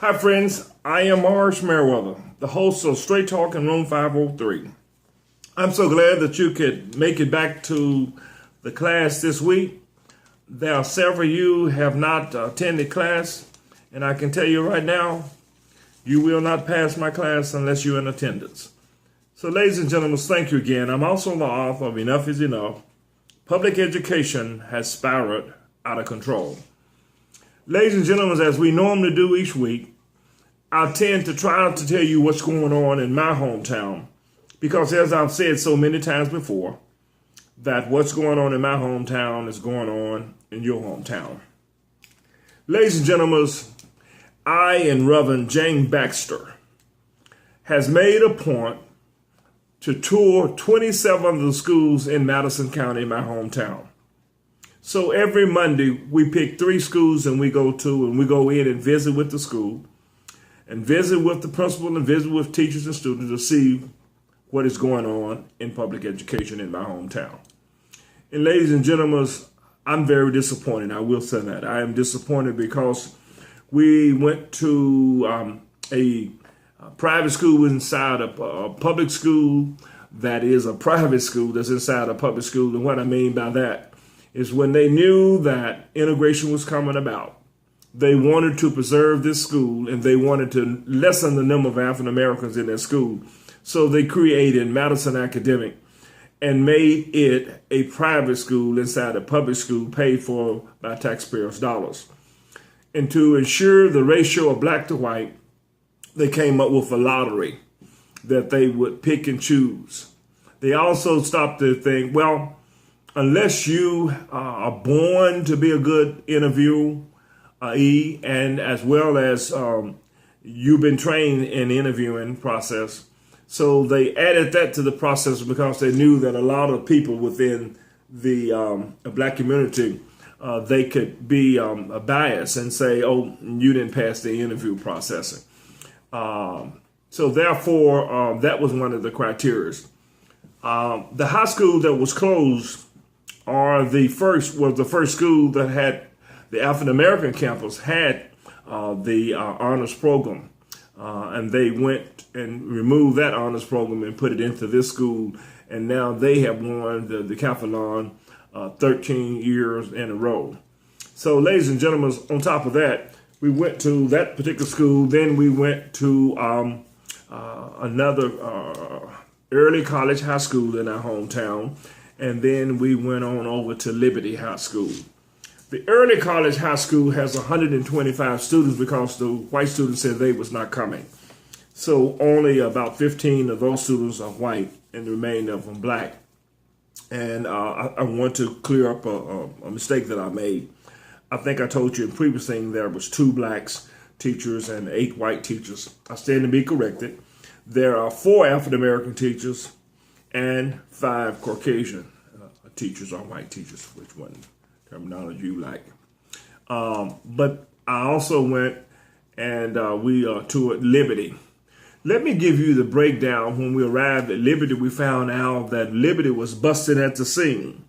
Hi, friends. I am Marsh Merriweather, the host of Straight Talk in Room 503. I'm so glad that you could make it back to the class this week. There are several of you who have not attended class, and I can tell you right now, you will not pass my class unless you're in attendance. So, ladies and gentlemen, thank you again. I'm also the author of Enough is Enough. Public education has spiraled out of control. Ladies and gentlemen, as we normally do each week, I tend to try to tell you what's going on in my hometown. Because as I've said so many times before, that what's going on in my hometown is going on in your hometown. Ladies and gentlemen, I and Reverend Jane Baxter has made a point to tour 27 of the schools in Madison County, my hometown. So every Monday, we pick 3 schools and we go in and visit with the school and visit with the principal and visit with teachers and students to see what is going on in public education in my hometown. And ladies and gentlemen, I'm very disappointed. I will say that. I am disappointed because we went to a private school inside a public school that is a private school that's inside a public school. And what I mean by that is when they knew that integration was coming about, they wanted to preserve this school and they wanted to lessen the number of African Americans in their school. So they created Madison Academic and made it a private school inside a public school paid for by taxpayers' dollars. And to ensure the ratio of black to white, they came up with a lottery that they would pick and choose. They also stopped to think, well, unless you are born to be a good interviewee, and as well as you've been trained in the interviewing process. So they added that to the process because they knew that a lot of people within the black community, they could be biased and say, oh, you didn't pass the interview processing. So therefore, that was one of the criteria. The high school that was closed was the first school that had the African American campus had the honors program, and they went and removed that honors program and put it into this school, and now they have won the decathlon 13 years in a row. So, ladies and gentlemen, on top of that, we went to that particular school. Then we went to another early college high school in our hometown. And then we went on over to Liberty High School. The early college high school has 125 students because the white students said they was not coming. So only about 15 of those students are white and the remainder of them black. And I want to clear up a mistake that I made. I think I told you in previous thing there was 2 blacks teachers and 8 white teachers. I stand to be corrected. There are 4 African-American teachers and 5 Caucasian teachers or white teachers, which one terminology you like. But I also went and we toured Liberty. Let me give you the breakdown. When we arrived at Liberty, we found out that Liberty was busted at the seam.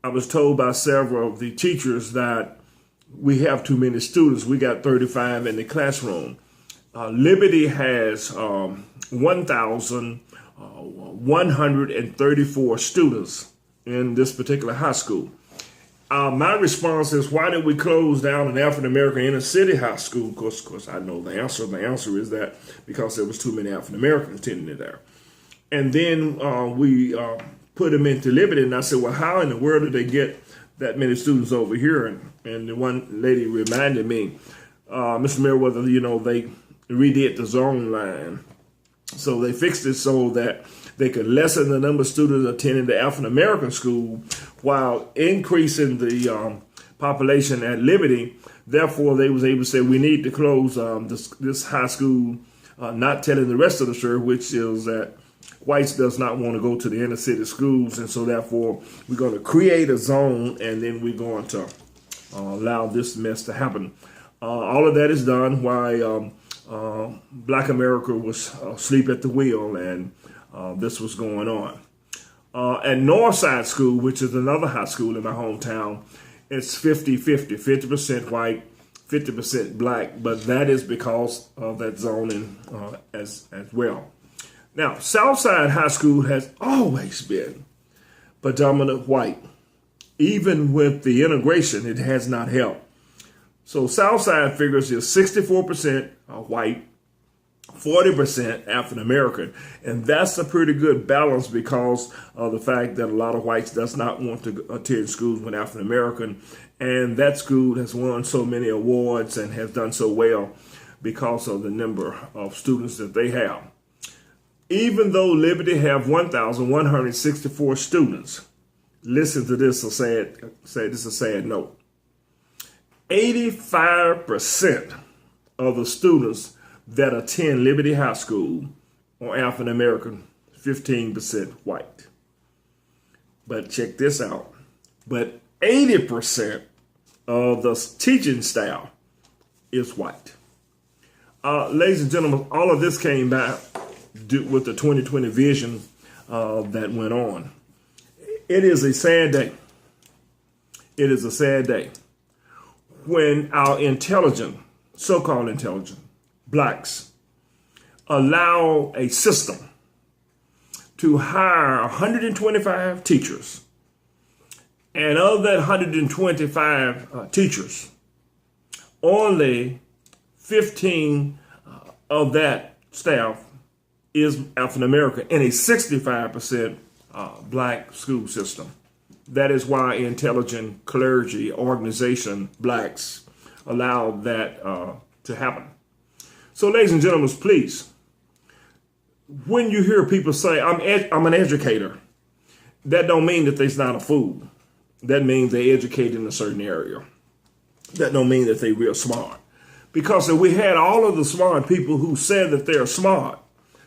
I was told by several of the teachers that we have too many students. We got 35 in the classroom. Liberty has 1,134 students in this particular high school. My response is, why did we close down an African-American inner city high school? Of course, I know the answer. The answer is that because there was too many African-Americans attending there. And then we put them into Liberty, and I said, well, how in the world did they get that many students over here? And the one lady reminded me, Mr. Merriweather, they redid the zone line. So they fixed it so that they could lessen the number of students attending the African-American school while increasing the population at Liberty. Therefore, they was able to say, we need to close this high school, not telling the rest of the story, which is that whites does not want to go to the inner city schools. And so therefore, we're going to create a zone, and then we're going to allow this mess to happen. All of that is done while Black America was asleep at the wheel, and this was going on. At Northside School, which is another high school in my hometown, it's 50-50, 50% white, 50% black, but that is because of that zoning as well. Now, Southside High School has always been predominant white. Even with the integration, it has not helped. So Southside figures is 64% white, 40% African American, and that's a pretty good balance because of the fact that a lot of whites does not want to attend schools with African American, and that school has won so many awards and has done so well because of the number of students that they have. Even though Liberty have 1,164 students, listen to this, this is a sad note. 85% of the students that attend Liberty High School are African American, 15% white. But check this out. But 80% of the teaching staff is white. Ladies and gentlemen, all of this came back with the 2020 vision that went on. It is a sad day. It is a sad day when our intelligent, so-called intelligent, blacks allow a system to hire 125 teachers, and of that 125 teachers, only 15 of that staff is African American in a 65% black school system. That is why intelligent clergy organization blacks allowed that to happen. So, ladies and gentlemen, please, when you hear people say, I'm an educator, that don't mean that they're not a fool. That means they educate in a certain area. That don't mean that they're real smart. Because if we had all of the smart people who said that they're smart,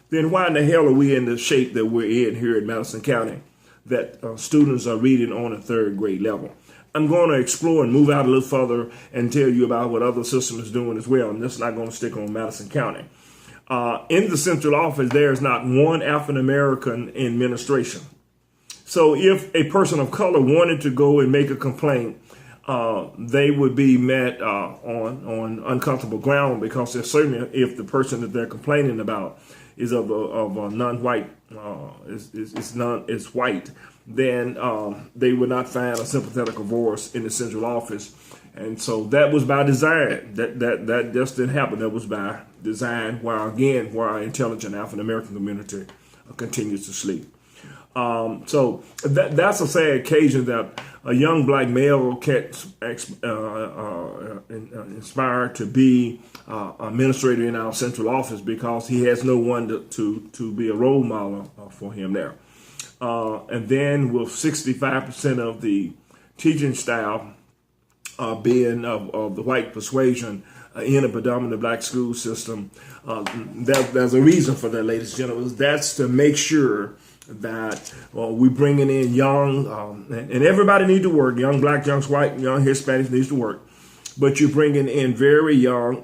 then why in the hell are we in the shape that we're in here in Madison County, that students are reading on a third grade level? I'm going to explore and move out a little further and tell you about what other systems is doing as well. And this is not going to stick on Madison County. In the central office, there is not one African American in administration. So if a person of color wanted to go and make a complaint, they would be met on uncomfortable ground, because they're certainly, if the person that they're complaining about is of a non-white, is white, then they would not find a sympathetic voice in the central office. And so that was by design. That just didn't happen. That was by design, where our intelligent African American community continues to sleep. So that's a sad occasion that a young black male gets inspired to be administrator in our central office, because he has no one to be a role model for him there. And then with 65% of the teaching staff being of the white persuasion in a predominantly black school system, there's a reason for that, ladies and gentlemen. That's to make sure that we're bringing in young, and everybody needs to work, young black, young white, young Hispanics needs to work, but you're bringing in very young,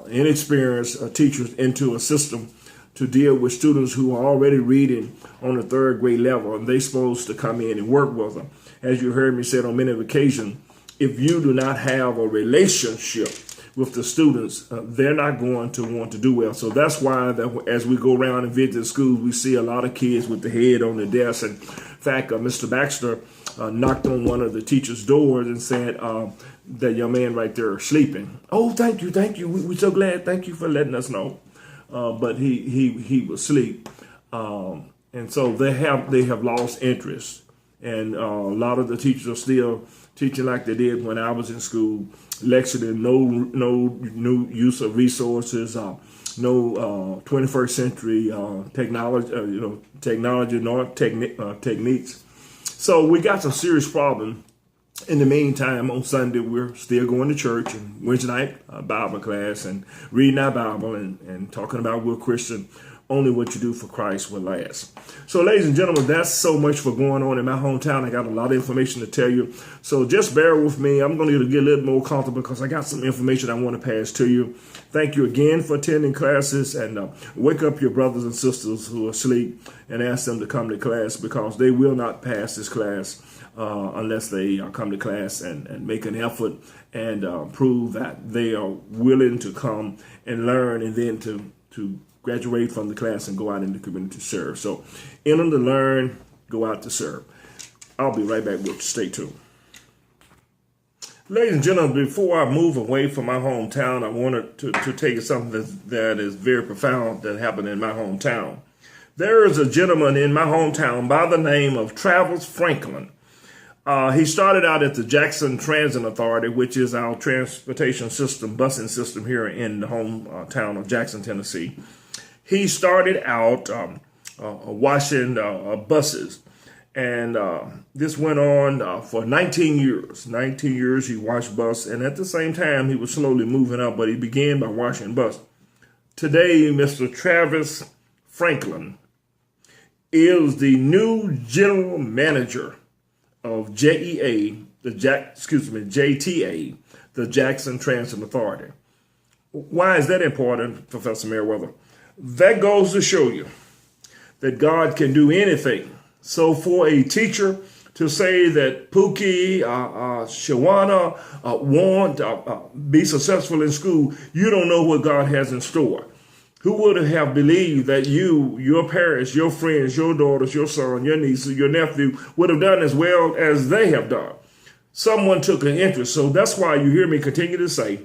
inexperienced teachers into a system to deal with students who are already reading on the third grade level, and they're supposed to come in and work with them. As you heard me say on many occasions, if you do not have a relationship with the students, they're not going to want to do well. So that's why as we go around and visit schools, we see a lot of kids with the head on the desk. And in fact, Mr. Baxter knocked on one of the teacher's doors and said, that young man right there is sleeping. Oh, thank you. We're so glad. Thank you for letting us know. But he was asleep. And so they have lost interest. And a lot of the teachers are still teaching like they did when I was in school, lecturing no new use of resources, no 21st century technology nor techniques. So we got some serious problem. In the meantime, on Sunday, we're still going to church, and Wednesday night Bible class, and reading our Bible and talking about we're Christian. Only what you do for Christ will last. So, ladies and gentlemen, that's so much for going on in my hometown. I got a lot of information to tell you. So just bear with me. I'm going to get a little more comfortable because I got some information I want to pass to you. Thank you again for attending classes, and wake up your brothers and sisters who are asleep and ask them to come to class, because they will not pass this class unless they come to class and make an effort and prove that they are willing to come and learn, and then to graduate from the class and go out in the community to serve. So enter to learn, go out to serve. I'll be right back with you. Stay tuned. Ladies and gentlemen, before I move away from my hometown, I wanted to tell you something that is very profound that happened in my hometown. There is a gentleman in my hometown by the name of Travis Franklin. He started out at the Jackson Transit Authority, which is our transportation system, busing system here in the hometown of Jackson, Tennessee. He started out washing buses. And this went on for 19 years. 19 years he washed bus, and at the same time he was slowly moving up, but he began by washing bus. Today, Mr. Travis Franklin is the new general manager of JTA, the Jackson Transit Authority. Why is that important, Professor Meriwether? That goes to show you that God can do anything. So for a teacher to say that Pookie, Shawana won't be successful in school, you don't know what God has in store. Who would have believed that you, your parents, your friends, your daughters, your son, your nieces, your nephew would have done as well as they have done? Someone took an interest. So that's why you hear me continue to say,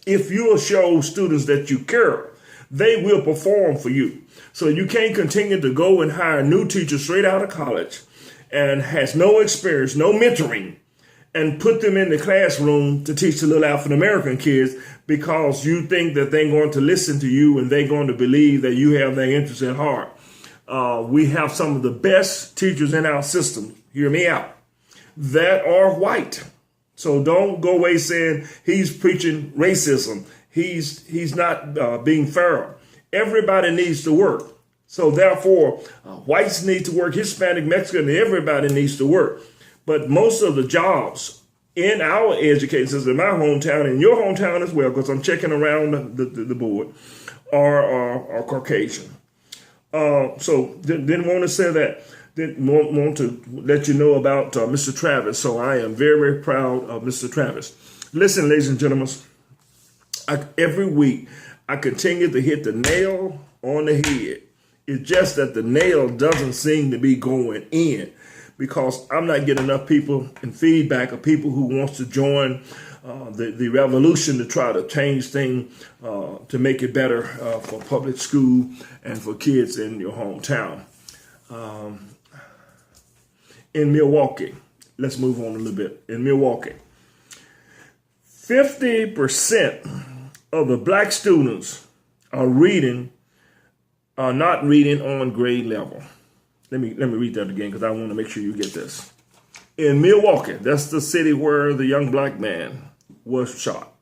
if you'll show students that you care, they will perform for you. So you can't continue to go and hire new teachers straight out of college and has no experience, no mentoring, and put them in the classroom to teach the little African American kids because you think that they're going to listen to you and they're going to believe that you have their interests at heart. We have some of the best teachers in our system, hear me out, that are white. So don't go away saying he's preaching racism. He's not being fair. Everybody needs to work. So therefore, whites need to work, Hispanic, Mexican, everybody needs to work. But most of the jobs in our education system, in my hometown, in your hometown as well, because I'm checking around the board, are Caucasian. So didn't want to say that. Didn't want to let you know about Mr. Travis. So I am very, very proud of Mr. Travis. Listen, ladies and gentlemen, every week I continue to hit the nail on the head. It's just that the nail doesn't seem to be going in because I'm not getting enough people and feedback of people who wants to join the revolution to try to change things to make it better for public school and for kids in your hometown. In Milwaukee, let's move on a little bit. In Milwaukee, 50% of the black students are not reading on grade level. Let me read that again because I want to make sure you get this. In Milwaukee, that's the city where the young black man was shot.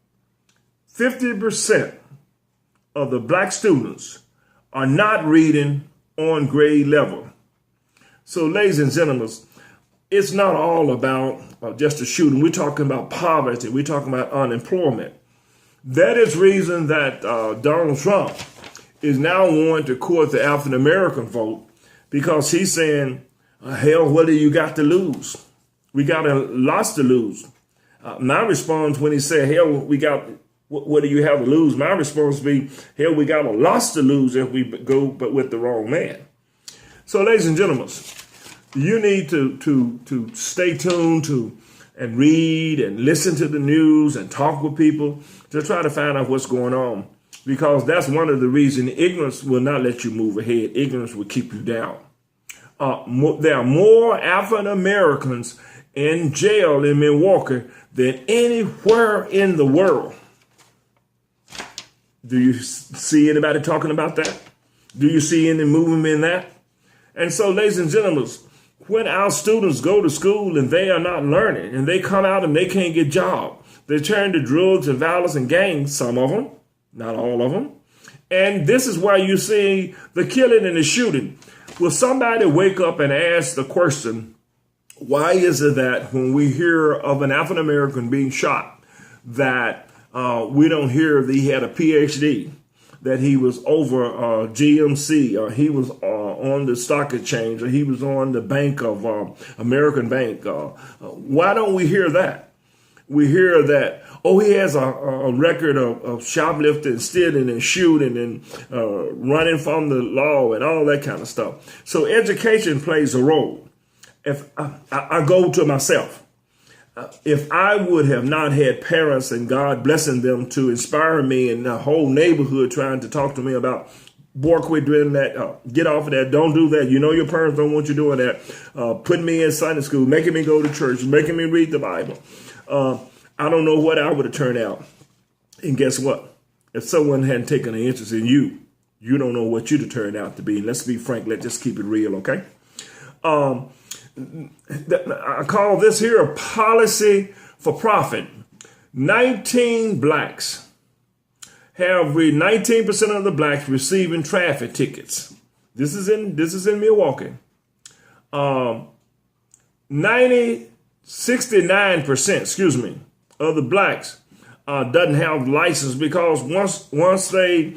50% of the black students are not reading on grade level. So, ladies and gentlemen, it's not all about just a shooting. We're talking about poverty. We're talking about unemployment. That is reason that Donald Trump is now wanting to court the African-American vote because he's saying, hell, what do you got to lose? We got a lot to lose. My response when he said, hell, what do you have to lose? My response would be, hell, we got a lot to lose if we go but with the wrong man. So, ladies and gentlemen, you need to stay tuned to and read and listen to the news and talk with people to try to find out what's going on. Because that's one of the reasons ignorance will not let you move ahead. Ignorance will keep you down. There are more African Americans in jail in Milwaukee than anywhere in the world. Do you see anybody talking about that? Do you see any movement in that? And so, ladies and gentlemen, when our students go to school and they are not learning and they come out and they can't get jobs, they turn to drugs and violence and gangs, some of them, not all of them. And this is why you see the killing and the shooting. Will somebody wake up and ask the question, why is it that when we hear of an African American being shot, that we don't hear that he had a PhD, that he was over GMC, or he was on the stock exchange, or he was on the bank of American Bank. Why don't we hear that? We hear that, oh, he has a record of shoplifting, stealing, and shooting, and running from the law, and all that kind of stuff. So education plays a role. If I go to myself, if I would have not had parents and God blessing them to inspire me, and the whole neighborhood trying to talk to me about, boy, quit doing that, get off of that, don't do that, you know your parents don't want you doing that, putting me in Sunday school, making me go to church, making me read the Bible, I don't know what I would have turned out. And guess what? If someone hadn't taken an interest in you, you don't know what you'd have turned out to be. And let's be frank, let's just keep it real, okay? I call this here a policy for profit. 19 blacks have 19% of the blacks receiving traffic tickets. This is in Milwaukee. 69%, of the blacks doesn't have license, because once they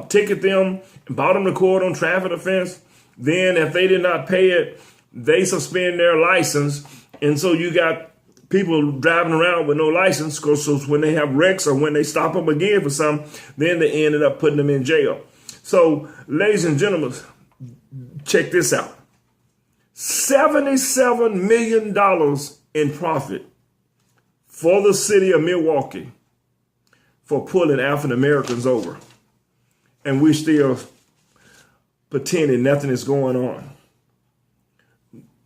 ticket them and brought them to court on traffic offense, then if they did not pay it, they suspend their license. And so you got people driving around with no license, because so when they have wrecks or when they stop them again for something, then they ended up putting them in jail. So, ladies and gentlemen, check this out. $77 million in profit for the city of Milwaukee for pulling African Americans over. And we still pretending nothing is going on.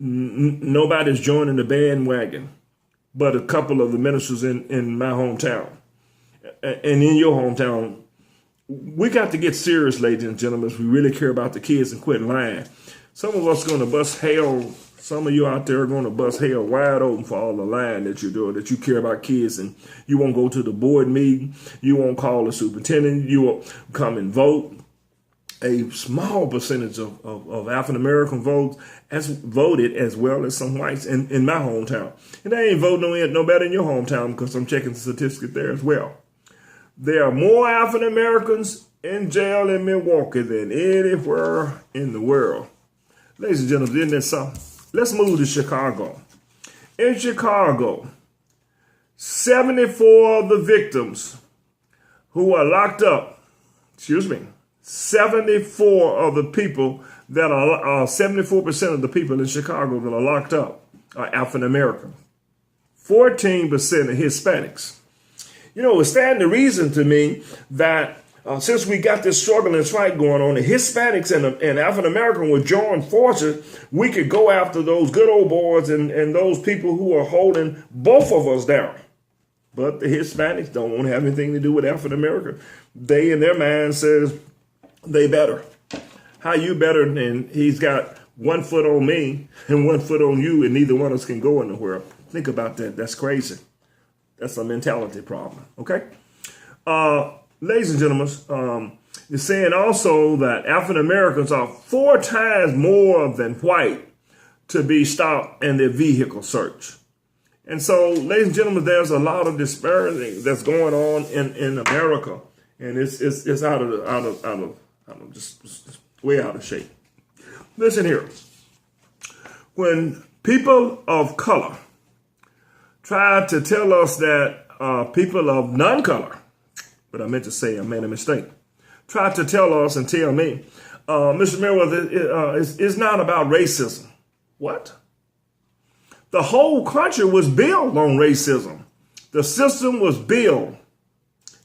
Nobody's joining the bandwagon but a couple of the ministers in my hometown. And in your hometown, we got to get serious, ladies and gentlemen, if we really care about the kids, and quit lying. Some of us are going to bust hell. Some of you out there are going to bust hell wide open for all the lying that you're doing, that you care about kids, and you won't go to the board meeting. You won't call the superintendent. You won't come and vote. A small percentage of African-American votes as voted, as well as some whites in my hometown. And they ain't voting no better in your hometown, because I'm checking the statistics there as well. There are more African-Americans in jail in Milwaukee than anywhere in the world. Ladies and gentlemen, isn't that something? Let's move to Chicago. In Chicago, 74 of the victims who are locked up, 74 of the people that are 74% of the people in Chicago that are locked up are African American. 14% are Hispanics. You know, it stands to reason to me that since we got this struggle and fight going on, the Hispanics and African American would join forces, we could go after those good old boys and those people who are holding both of us down. But the Hispanics don't want to have anything to do with African American. They, in their mind, says they better. How you better? And he's got 1 foot on me and 1 foot on you, and neither one of us can go anywhere. Think about that. That's crazy. That's a mentality problem. Okay. Ladies and gentlemen, it's saying also that African Americans are 4 times more than white to be stopped in their vehicle search. And so, ladies and gentlemen, there's a lot of disparity that's going on in America, and it's just way out of shape. Listen here. When people of color try to tell us that people of non-color, but I meant to say I made a mistake, tried to tell us and tell me, Mr. Merriweather, it's not about racism. What? The whole country was built on racism. The system was built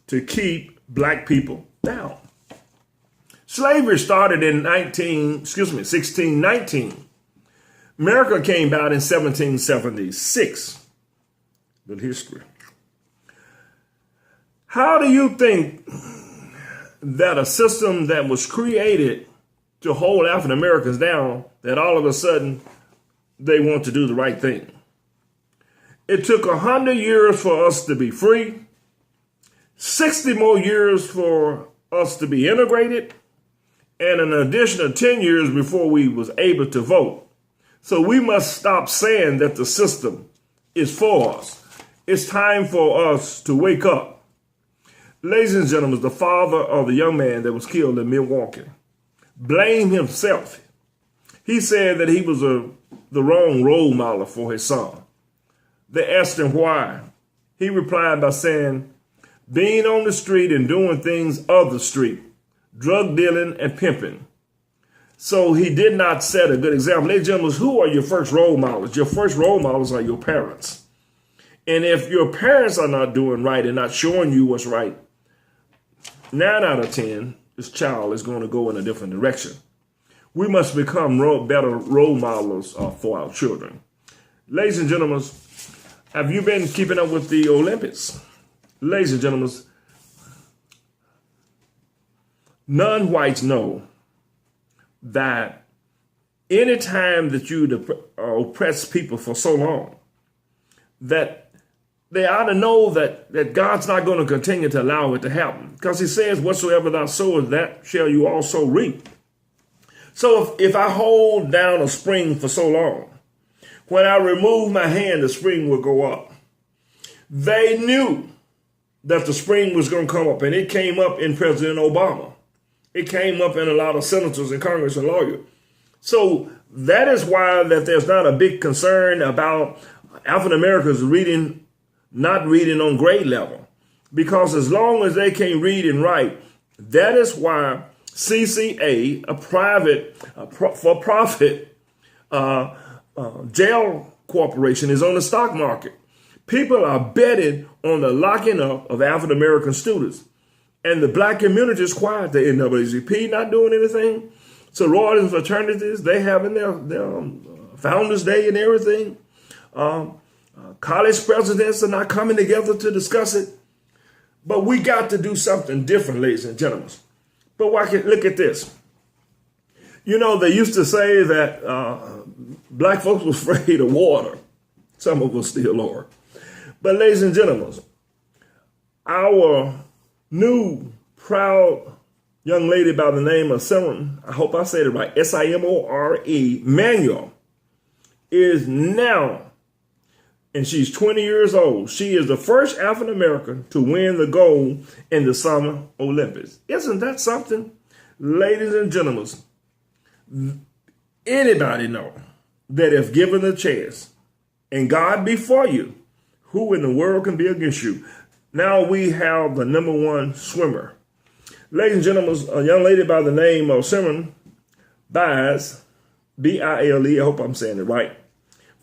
to keep black people down. Slavery started in 1619. America came out in 1776. Good history. How do you think that a system that was created to hold African Americans down, that all of a sudden they want to do the right thing? It took 100 years for us to be free, 60 more years for us to be integrated, and an additional 10 years before we was able to vote. So we must stop saying that the system is for us. It's time for us to wake up. Ladies and gentlemen, the father of the young man that was killed in Milwaukee blamed himself. He said that he was the wrong role model for his son. They asked him why. He replied by saying, being on the street and doing things of the street, drug dealing and pimping. So he did not set a good example. Ladies and gentlemen, who are your first role models? Your first role models are your parents. And if your parents are not doing right and not showing you what's right, 9 out of 10, this child is going to go in a different direction. We must become better role models for our children. Ladies and gentlemen, have you been keeping up with the Olympics? Ladies and gentlemen, non-whites know that anytime that you oppress people for so long, that they ought to know that God's not going to continue to allow it to happen. Because he says, whatsoever thou sowest, that shall you also reap. So if I hold down a spring for so long, when I remove my hand, the spring will go up. They knew that the spring was going to come up, and it came up in President Obama. It came up in a lot of senators and Congress and lawyers. So that is why that there's not a big concern about African Americans not reading on grade level. Because as long as they can read and write, that is why CCA, a private, for-profit jail corporation, is on the stock market. People are betting on the locking up of African American students. And the black community is quiet. The NAACP not doing anything. Sororities and fraternities, they having their Founders Day and everything. College presidents are not coming together to discuss it. But we got to do something different, ladies and gentlemen. But look at this. You know, they used to say that black folks were afraid of water. Some of us still are. But ladies and gentlemen, our new proud young lady by the name of Simone, I hope I said it right, Simore, Manuel, is now, and she's 20 years old. She is the first African American to win the gold in the Summer Olympics. Isn't that something? Ladies and gentlemen, anybody know that if given a chance and God be for you, who in the world can be against you? Now we have the #1 swimmer. Ladies and gentlemen, a young lady by the name of Simone Biles, B-I-L-E, I hope I'm saying it right.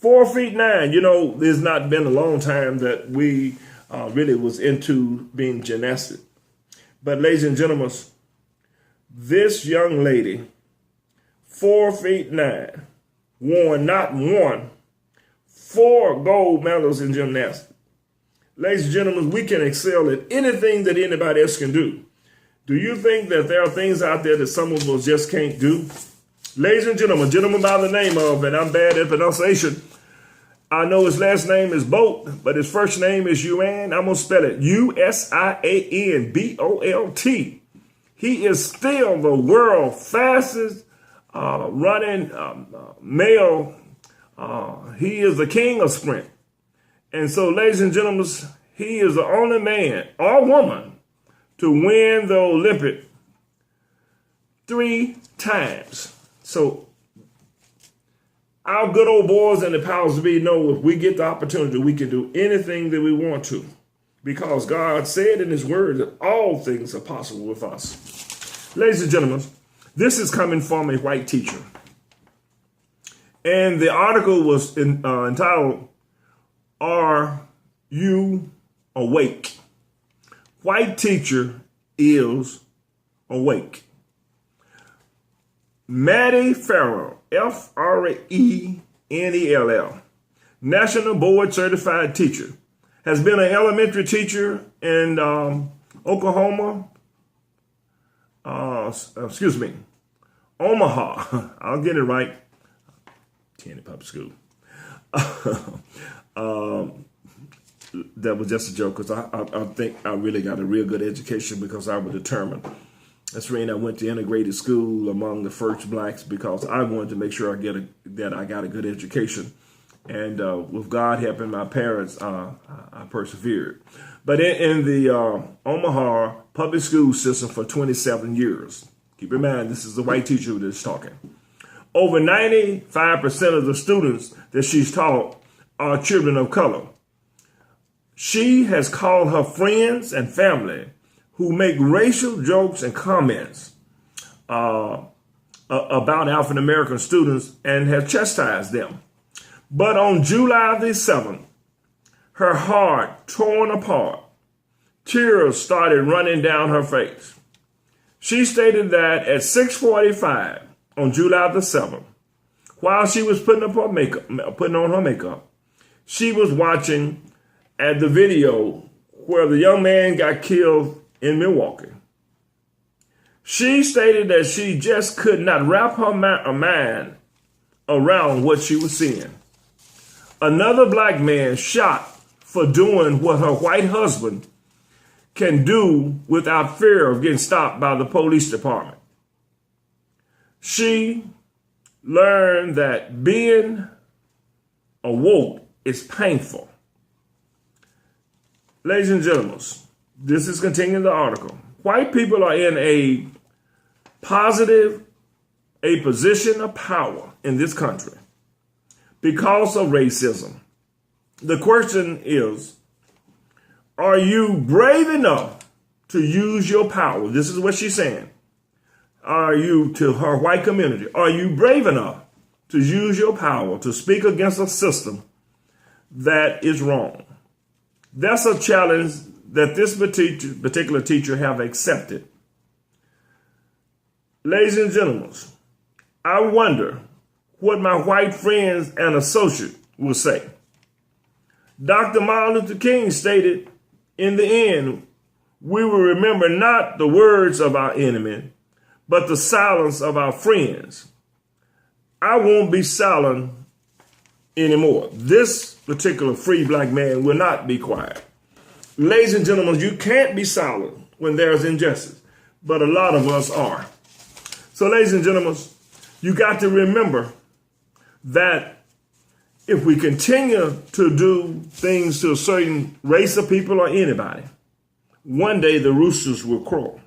4'9". You know, there's not been a long time that we really was into being gymnastic. But ladies and gentlemen, this young lady, 4'9", won not one, 4 gold medals in gymnastics. Ladies and gentlemen, we can excel at anything that anybody else can do. Do you think that there are things out there that some of us just can't do? Ladies and gentlemen, a gentleman by the name of, and I'm bad at pronunciation, I know his last name is Bolt, but his first name is Usain. I'm going to spell it Usain Bolt. He is still the world's fastest running male. He is the king of sprint. And so, ladies and gentlemen, he is the only man or woman to win the Olympic 3 times. So our good old boys and the powers to be know if we get the opportunity, we can do anything that we want to. Because God said in his word that all things are possible with us. Ladies and gentlemen, this is coming from a white teacher. And the article was entitled, Are You Awake? White teacher is awake. Maddie Farrell, F-R-E-N-E-L-L, National Board Certified Teacher, has been an elementary teacher in Omaha. I'll get it right. Tanny Public School. That was just a joke because I think I really got a real good education because I was determined. That's the reason I went to integrated school among the first blacks because I wanted to make sure I got a good education. And with God helping my parents, I persevered. But in the Omaha public school system for 27 years, keep in mind, this is the white teacher that's talking. Over 95% of the students that she's taught are children of color. She has called her friends and family who make racial jokes and comments about African American students and have chastised them. But on July the 7th, her heart torn apart, tears started running down her face. She stated that at 6:45 on July the 7th, while she was putting on her makeup, she was watching at the video where the young man got killed in Milwaukee. She stated that she just could not wrap her mind around what she was seeing. Another black man shot for doing what her white husband can do without fear of getting stopped by the police department. She learned that being awoke is painful. Ladies and gentlemen, this is continuing the article. White people are in a position of power in this country because of racism. The question is, are you brave enough to use your power? This is what she's saying. Are you, to her white community, are you brave enough to use your power to speak against a system that is wrong? That's a challenge that this particular teacher have accepted. Ladies and gentlemen, I wonder what my white friends and associates will say. Dr. Martin Luther King stated, in the end, we will remember not the words of our enemy, but the silence of our friends. I won't be silent anymore. This particular free black man will not be quiet. Ladies and gentlemen, you can't be silent when there's injustice, but a lot of us are. So, ladies and gentlemen, you got to remember that if we continue to do things to a certain race of people or anybody, one day the roosters will crow.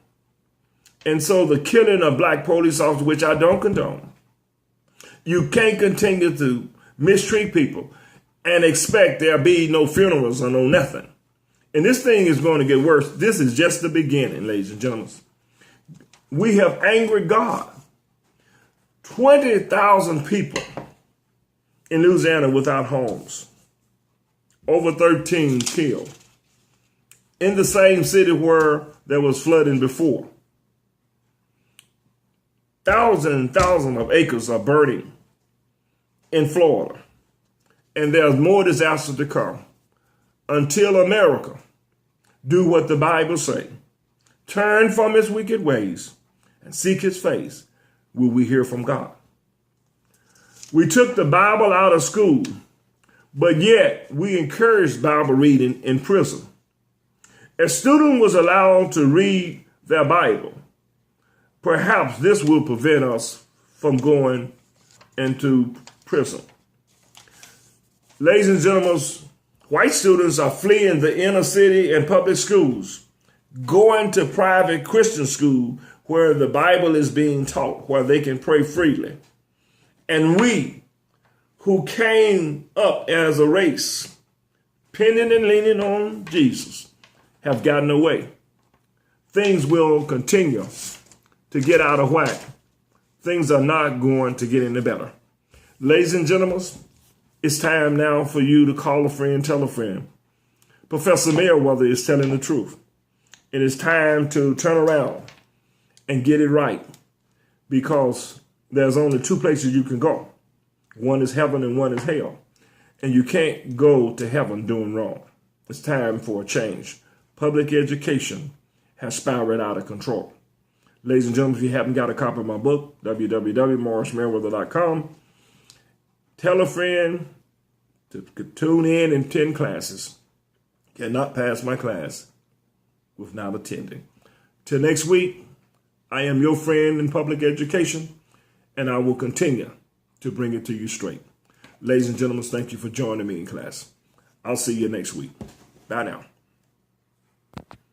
And so the killing of black police officers, which I don't condone, you can't continue to mistreat people and expect there'll be no funerals or no nothing. And this thing is going to get worse. This is just the beginning, ladies and gentlemen. We have angered God. 20,000 people in Louisiana without homes. Over 13 killed. In the same city where there was flooding before. Thousands and thousands of acres are burning in Florida. And there's more disaster to come. Until America do what the Bible says. Turn from its wicked ways and seek his face, will we hear from God. We took the Bible out of school, but yet we encouraged Bible reading in prison. A student was allowed to read their Bible. Perhaps this will prevent us from going into prison. Ladies and gentlemen, white students are fleeing the inner city and public schools, going to private Christian school where the Bible is being taught, where they can pray freely. And we, who came up as a race, pending and leaning on Jesus, have gotten away. Things will continue to get out of whack. Things are not going to get any better. Ladies and gentlemen, it's time now for you to call a friend, tell a friend. Professor Merriweather is telling the truth. It is time to turn around and get it right, because there's only two places you can go. One is heaven and one is hell. And you can't go to heaven doing wrong. It's time for a change. Public education has spiraled out of control. Ladies and gentlemen, if you haven't got a copy of my book, www.morrismerriweather.com, tell a friend to tune in and attend classes. Cannot pass my class without attending. Till next week, I am your friend in public education, and I will continue to bring it to you straight. Ladies and gentlemen, thank you for joining me in class. I'll see you next week. Bye now.